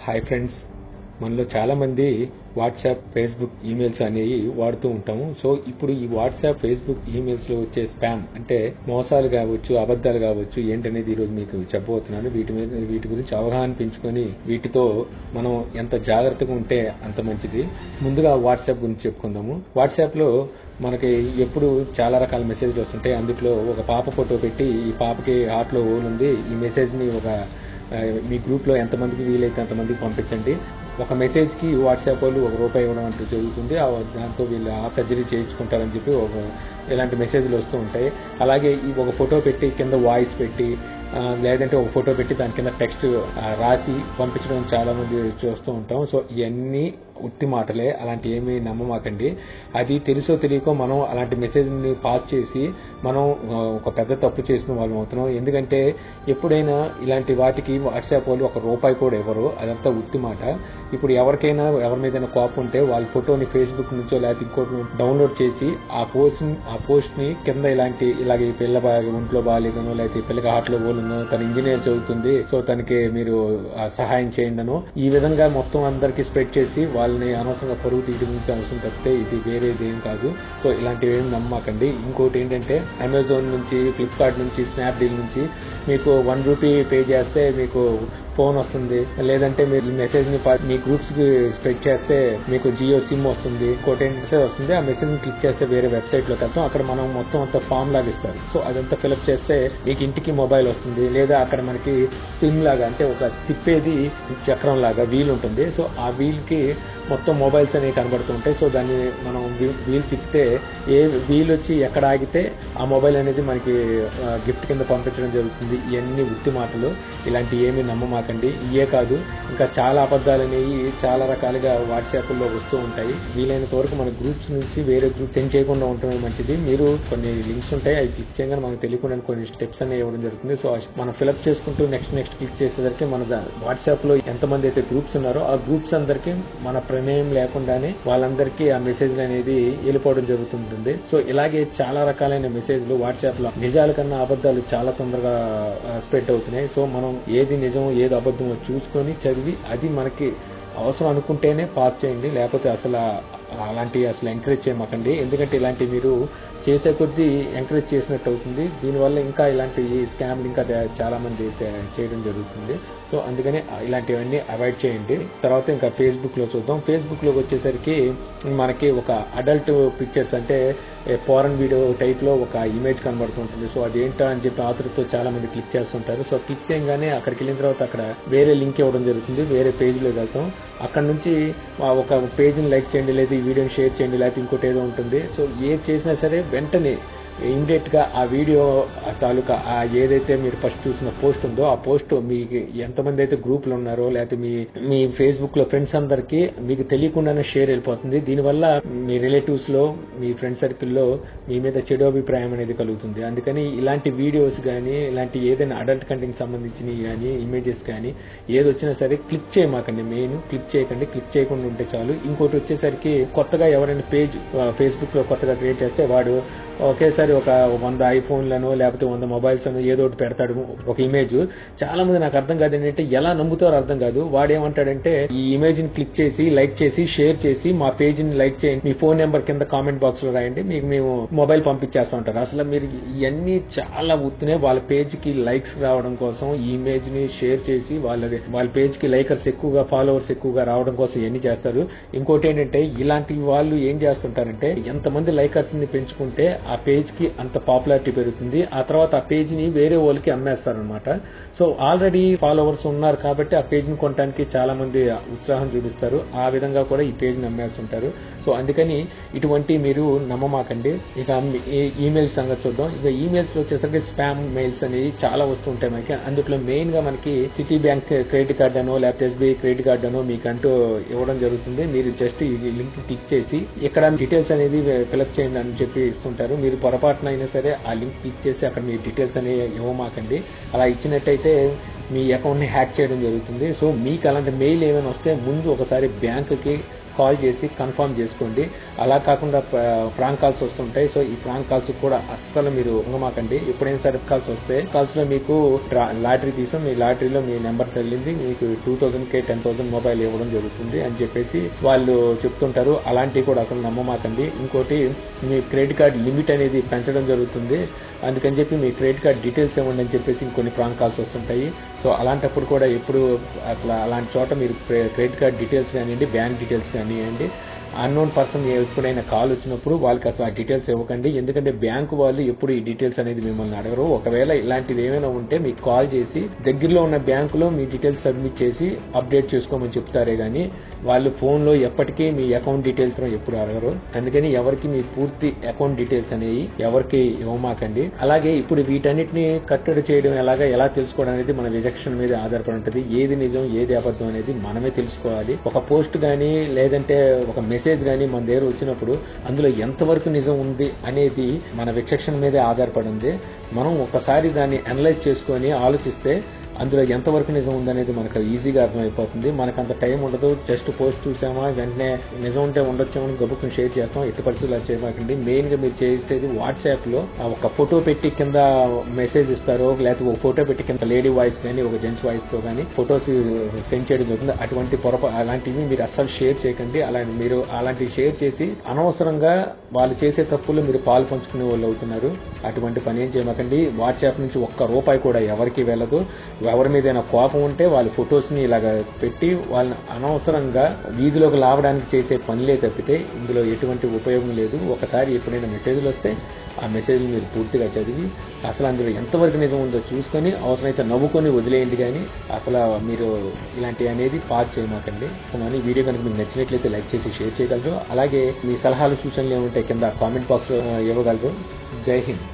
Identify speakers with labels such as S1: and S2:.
S1: Hi friends, మనలో చాలా మంది వాట్సాప్, ఫేస్బుక్, ఈమెయిల్స్ అనేవి వాడుతూ ఉంటాము. సో ఇప్పుడు ఈ వాట్సాప్, ఫేస్బుక్, ఈమెయిల్స్ లో వచ్చే స్పామ్ అంటే మోసాలు కావచ్చు, అబద్ధాలు కావచ్చు ఏంటనేది ఈరోజు మీకు చెప్పబోతున్నాను. వీటి గురించి అవగాహన పెంచుకొని వీటితో మనం ఎంత జాగ్రత్తగా ఉంటే అంత మంచిది. ముందుగా వాట్సాప్ గురించి చెప్పుకుందాము. వాట్సాప్ లో మనకి ఎప్పుడు చాలా రకాల మెసేజ్లు వస్తుంటాయి. అందులో ఒక పాప ఫోటో పెట్టి ఈ పాపకి హార్ట్ లో హోల్ ఉంది, ఈ మెసేజ్ ని మీ గ్రూప్ లో ఎంతమందికి వీలైతే అంతమందికి పంపించండి. ఒక మెసేజ్ కి వాట్సాప్ వాళ్ళు ₹1 ఇవ్వడం అంటూ జరుగుతుంది. దాంతో వీళ్ళు సర్జరీ చేయించుకుంటారని చెప్పి ఇలాంటి మెసేజ్లు వస్తూ ఉంటాయి. అలాగే ఈ ఒక ఫోటో పెట్టి కింద వాయిస్ పెట్టి లేదంటే ఒక ఫోటో పెట్టి దాని కింద టెక్స్ట్ రాసి పంపించడం చాలా మంది చూస్తూ ఉంటాం. సో ఇవన్నీ ఉత్తి మాటలే, అలాంటి ఏమీ నమ్మమాకండి. అది తెలుసో తెలియకో మనం అలాంటి మెసేజ్ ని పాస్ చేసి మనం ఒక పెద్ద తప్పు చేసిన వాళ్ళం అవుతున్నాం. ఎందుకంటే ఎప్పుడైనా ఇలాంటి వాటికి వాట్సాప్ వాళ్ళు ₹1 కూడా ఇవ్వరు. అదంతా ఉత్తి మాట. ఇప్పుడు ఎవరికైనా ఎవరి మీద కోపం ఉంటే వాళ్ళ ఫోటోని ఫేస్బుక్ నుంచో లేకపోతే ఇంకోటి డౌన్లోడ్ చేసి ఆ పోస్ట్ ని కింద ఇలాగే పిల్ల ఒంట్లో బాగాలేదనో లేకపోతే పిల్లకి హార్ట్ లో పోలునో తన ఇంజనీర్ చదువుతుంది, సో తనకి మీరు సహాయం చేయండి ఈ విధంగా మొత్తం అందరికి స్ప్రెడ్ చేసి వాళ్ళని అనవసరంగా పరుగు తీయడం అవసరం తప్పితే ఇది వేరేది ఏం కాదు. సో ఇలాంటివి ఏం నమ్మకండి. ఇంకోటి ఏంటంటే అమెజాన్ నుంచి, ఫ్లిప్కార్ట్ నుంచి, స్నాప్డీల్ నుంచి మీకు ₹1 పే చేస్తే మీకు ఫోన్ వస్తుంది. లేదంటే మీరు ఈ మెసేజ్ ని మీ గ్రూప్స్ కి స్ప్రెడ్ చేస్తే మీకు జియో సిమ్ వస్తుంది, ఇంకోటి మెసేజ్ వస్తుంది. ఆ మెసేజ్ ని క్లిక్ చేస్తే వేరే వెబ్సైట్ లోకి వెళ్తాం. అక్కడ మనం మొత్తం అంతా ఫామ్ లాగా ఇస్తారు. సో అదంతా ఫిల్అప్ చేస్తే మీకు ఇంటికి మొబైల్ వస్తుంది. లేదా అక్కడ మనకి స్ప్రింగ్ లాగా అంటే ఒక తిప్పేది చక్రం లాగా వీల్ ఉంటుంది. సో ఆ వీల్ కి మొత్తం మొబైల్స్ అనేవి కనబడుతూ ఉంటాయి. సో దాన్ని మనం వీల్ తిప్పితే ఏ వీల్ వచ్చి ఎక్కడ ఆగితే ఆ మొబైల్ అనేది మనకి గిఫ్ట్ కింద పంపించడం జరుగుతుంది. ఇవన్నీ ఉత్తి మాటలు, ఇలాంటి ఏమీ నమ్మమాకండి. ఇయే కాదు, ఇంకా చాలా అబద్ధాలు అనేవి చాలా రకాలుగా వాట్సాప్ లో వస్తూ ఉంటాయి. వీలైనంత వరకు మన గ్రూప్స్ నుంచి వేరే గ్రూప్ సెండ్ చేయకుండా ఉండటమే మంచిది. మీరు కొన్ని లింక్స్ ఉంటాయి, అవి క్లిక్ చేయగానే మనకు తెలియకుండా కొన్ని స్టెప్స్ అనేవి ఇవ్వడం జరుగుతుంది. సో మనం ఫిల్అప్ చేసుకుంటూ నెక్స్ట్ క్లిక్ చేసేసరికి మన వాట్సాప్ లో ఎంతమంది అయితే గ్రూప్స్ ఉన్నారో ఆ గ్రూప్స్ అందరికి మన ప్రమేయం లేకుండానే వాళ్ళందరికీ ఆ మెసేజ్లు అనేది వెళ్ళిపోవడం జరుగుతుంటుంది. సో ఇలాగే చాలా రకాలైన మెసేజ్లు వాట్సాప్ లో నిజాల కన్నా అబద్ధాలు చాలా తొందరగా స్ప్రెడ్ అవుతున్నాయి. సో మనం ఏది నిజం ఏది అబద్ధమో చూసుకొని చదివి అది మనకి అవసరం అనుకుంటేనే పాస్ చేయండి. లేకపోతే అలాంటివి ఎంకరేజ్ చేయమాకండి. ఎందుకంటే ఇలాంటివి మీరు చేసే కొద్దీ ఎంకరేజ్ చేసినట్టు అవుతుంది. దీనివల్ల ఇంకా ఇలాంటి స్కామ్లు ఇంకా చాలా మంది చేయడం జరుగుతుంది. సో అందుకని ఇలాంటివన్నీ అవాయిడ్ చేయండి. తర్వాత ఇంకా ఫేస్బుక్ లో చూద్దాం. ఫేస్బుక్ లోకి వచ్చేసరికి మనకి ఒక అడల్ట్ పిక్చర్స్ అంటే ఫారెన్ వీడియో టైప్ లో ఒక ఇమేజ్ కనబడుతుంటుంది. సో అదేంటో అని చెప్పి ఆతృతో చాలా మంది క్లిక్ చేస్తుంటారు. సో క్లిక్ చేయగానే అక్కడికి వెళ్ళిన తర్వాత అక్కడ వేరే లింక్ ఇవ్వడం జరుగుతుంది. వేరే పేజ్ లోకి వెళ్తాం. అక్కడ నుంచి ఒక పేజ్ ని లైక్ చేయండి, లేదా ఈ వీడియోని షేర్ చేయండి, లేకపోతే ఇంకోటి ఏదో ఉంటుంది. సో ఏది చేసినా సరే వెంటనే ఇమీడియట్ గా ఆ వీడియో తాలూకా ఏదైతే మీరు ఫస్ట్ చూసిన పోస్ట్ ఉందో ఆ పోస్ట్ మీకు ఎంతమంది అయితే గ్రూపులు ఉన్నారో లేకపోతే మీ ఫేస్బుక్ లో ఫ్రెండ్స్ అందరికి మీకు తెలియకుండానే షేర్ వెళ్ళిపోతుంది. దీనివల్ల మీ రిలేటివ్స్ లో, మీ ఫ్రెండ్ సర్కిల్లో మీ మీద చెడు అభిప్రాయం అనేది కలుగుతుంది. అందుకని ఇలాంటి వీడియోస్ గానీ, ఇలాంటి ఏదైనా అడల్ట్ కంటెంట్ సంబంధించినవి గానీ, ఇమేజెస్ గానీ ఏది వచ్చినా సరే క్లిక్ చేయమాకండి. మెయిన్ క్లిక్ చేయకండి. క్లిక్ చేయకుండా ఉంటే చాలు. ఇంకోటి వచ్చేసరికి కొత్తగా ఎవరైనా పేజ్ ఫేస్బుక్ లో కొత్తగా క్రియేట్ చేస్తే వాడు ఒకేసారి ఒక 100 ఐఫోన్లను లేకపోతే 100 మొబైల్స్ ఏదో ఒకటి పెడతాడు ఒక ఇమేజ్. చాలా మంది నాకు అర్థం కాదు ఏంటంటే ఎలా నమ్ముతారో అర్థం కాదు. వాడేమంటాడంటే ఈ ఇమేజ్ ని క్లిక్ చేసి లైక్ చేసి షేర్ చేసి మా పేజ్ ని లైక్ చేయండి, మీ ఫోన్ నెంబర్ కింద కామెంట్ బాక్స్ లో రాయండి, మీకు మేము మొబైల్ పంపించేస్తా ఉంటారు. అసలు మీరు ఇవన్నీ చాలా ఉత్తున్నాయి. వాళ్ళ పేజ్ కి లైక్స్ రావడం కోసం ఈ ఇమేజ్ ని షేర్ చేసి వాళ్ళ పేజ్ కి లైకర్స్ ఎక్కువగా, ఫాలోవర్స్ ఎక్కువగా రావడం కోసం ఇవన్నీ చేస్తారు. ఇంకోటి ఏంటంటే ఇలాంటి వాళ్ళు ఏం చేస్తుంటారంటే ఎంతమంది లైకర్స్ ని పెంచుకుంటే ఆ పేజ్ కి అంత పాపులారిటీ పెరుగుతుంది. ఆ తర్వాత ఆ పేజ్ ని వేరే వాళ్ళకి అమ్మేస్తారనమాట. సో ఆల్రెడీ ఫాలోవర్స్ ఉన్నారు కాబట్టి ఆ పేజ్ ని కొనడానికి చాలా మంది ఉత్సాహం చూపిస్తారు. ఆ విధంగా కూడా ఈ పేజ్ ని అమ్మేస్తుంటారు. సో అందుకని ఇటువంటి మీరు నమ్మమాకండి. ఇక ఈమెయిల్స్ సంగతి చూద్దాం. ఇక ఈమెయిల్స్ లో వచ్చేసరికి స్పామ్ మెయిల్స్ అనేవి చాలా వస్తుంటాయి మనకి. అందులో మెయిన్ గా మనకి సిటీ బ్యాంక్ క్రెడిట్ కార్డ్ అనో లేకపోతే SBI క్రెడిట్ కార్డ్ అనో మీకంటూ ఇవ్వడం జరుగుతుంది. మీరు జస్ట్ ఈ లింక్ క్లిక్ చేసి ఇక్కడ డీటెయిల్స్ అనేది ఫిల్అప్ చేయండి అని చెప్పి ఇస్తుంటారు. మీరు పొరపాటున అయినా సరే ఆ లింక్ క్లిక్ చేసి అక్కడ మీ డీటెయిల్స్ అనేవి ఇవ్వమాకండి. అలా ఇచ్చినట్టయితే మీ అకౌంట్ ని హ్యాక్ చేయడం జరుగుతుంది. సో మీకు అలాంటి మెయిల్ ఏమైనా వస్తే ముందు ఒకసారి బ్యాంకుకి కాల్ చేసి కన్ఫర్మ్ చేసుకోండి. అలా కాకుండా ప్రాంక్ కాల్స్ వస్తుంటాయి. సో ఈ ప్రాంక్ కాల్స్ కూడా అస్సలు మీరు ఉంగమాకండి. ఎప్పుడైనా సరే కాల్స్ వస్తే కాల్స్ లో మీకు లాటరీ తీసాం, మీ లాటరీలో మీ నెంబర్ తగిలింది, మీకు 2000 10,000 మొబైల్ ఇవ్వడం జరుగుతుంది అని చెప్పేసి వాళ్ళు చెప్తుంటారు. అలాంటివి కూడా అసలు నమ్మమాకండి. ఇంకోటి, మీ క్రెడిట్ కార్డ్ లిమిట్ అనేది పెంచడం జరుగుతుంది, అందుకని చెప్పి మీ క్రెడిట్ కార్డ్ డీటెయిల్స్ ఇవ్వండి అని చెప్పేసి ఇంకొన్ని ప్రాంక్ కాల్స్ వస్తుంటాయి. సో అలాంటప్పుడు కూడా ఎప్పుడు అసలు అలాంటి చోట మీరు క్రెడిట్ కార్డ్ డీటెయిల్స్ కానివ్వండి, బ్యాంక్ డీటెయిల్స్ కానివ్వండి, అన్నోన్ పర్సన్ ఎప్పుడైనా కాల్ వచ్చినప్పుడు వాళ్ళకి అసలు ఆ డీటెయిల్స్ ఇవ్వకండి. ఎందుకంటే బ్యాంకు వాళ్ళు ఎప్పుడు ఈ డీటెయిల్స్ అనేది మిమ్మల్ని అడగరు. ఒకవేళ ఇలాంటివి ఏమైనా ఉంటే మీకు కాల్ చేసి దగ్గరలో ఉన్న బ్యాంకులో మీ డీటెయిల్స్ సబ్మిట్ చేసి అప్డేట్ చేసుకోమని చెప్తారే గానీ వాళ్ళు ఫోన్ లో ఎప్పటికీ మీ అకౌంట్ డీటెయిల్స్ ఎప్పుడు అడగరు. అందుకని ఎవరికి మీ పూర్తి అకౌంట్ డీటెయిల్స్ అనేవి ఎవరికి ఇవ్వమాకండి. అలాగే ఇప్పుడు వీటన్నిటిని కట్టడి చేయడం ఎలా తెలుసుకోవడం అనేది మన విచక్షణ మీద ఆధారపడి ఉంటుంది. ఏది నిజం ఏది అబద్ధం అనేది మనమే తెలుసుకోవాలి. ఒక పోస్ట్ గానీ లేదంటే ఒక మెసేజ్ గానీ మన దగ్గర వచ్చినప్పుడు అందులో ఎంతవరకు నిజం ఉంది అనేది మన విచక్షణ మీదే ఆధారపడి ఉంది. మనం ఒకసారి దాన్ని అనలైజ్ చేసుకొని ఆలోచిస్తే అందులో ఎంతవరకు నిజం ఉందనేది మనకు ఈజీగా అర్థమైపోతుంది. మనకు అంత టైం ఉండదు. జస్ట్ పోస్ట్ చూసామా వెంటనే నిజం ఉంటే ఉండొచ్చామని గబుక్కుని షేర్ చేస్తాం. ఎట్టి పరిస్థితులు చేయమాకండి. మెయిన్ గా మీరు చేసేది వాట్సాప్ లో ఒక ఫోటో పెట్టి కింద మెసేజ్ ఇస్తారో, లేకపోతే ఒక ఫోటో పెట్టి కింద లేడీ వాయిస్ కానీ ఒక జెంట్స్ వాయిస్ తో కానీ ఫొటోస్ సెండ్ చేయడం జరుగుతుంది. అటువంటి అలాంటివి మీరు అస్సలు షేర్ చేయకండి. మీరు అలాంటివి షేర్ చేసి అనవసరంగా వాళ్ళు చేసే తప్పులు మీరు పాలు పంచుకునే వాళ్ళు అవుతున్నారు. అటువంటి పని ఏం చేయమాకండి. వాట్సాప్ నుంచి ₹1 కూడా ఎవరికి వెళ్ళదు. ఎవరి మీదైనా కోపం ఉంటే వాళ్ళ ఫొటోస్ ని ఇలాగ పెట్టి వాళ్ళని అనవసరంగా వీధిలోకి లావడానికి చేసే పనులే తప్పితే ఇందులో ఎటువంటి ఉపయోగం లేదు. ఒకసారి ఎప్పుడైనా మెసేజ్లు వస్తే ఆ మెసేజ్లు మీరు పూర్తిగా చదివి అసలు అందులో ఎంతవరకు నిజం ఉందో చూసుకొని అవసరమైతే నవ్వుకొని వదిలేయండి. కానీ అసలు మీరు ఇలాంటి అనేది పాస్ చేయమాకండి. ఈ వీడియో కనుక మీకు నచ్చినట్లయితే లైక్ చేసి షేర్ చేయగలరు. అలాగే మీ సలహాలు సూచనలు ఏమంటే కింద కామెంట్ బాక్స్ లో ఇవ్వగలరు. జై హింద్.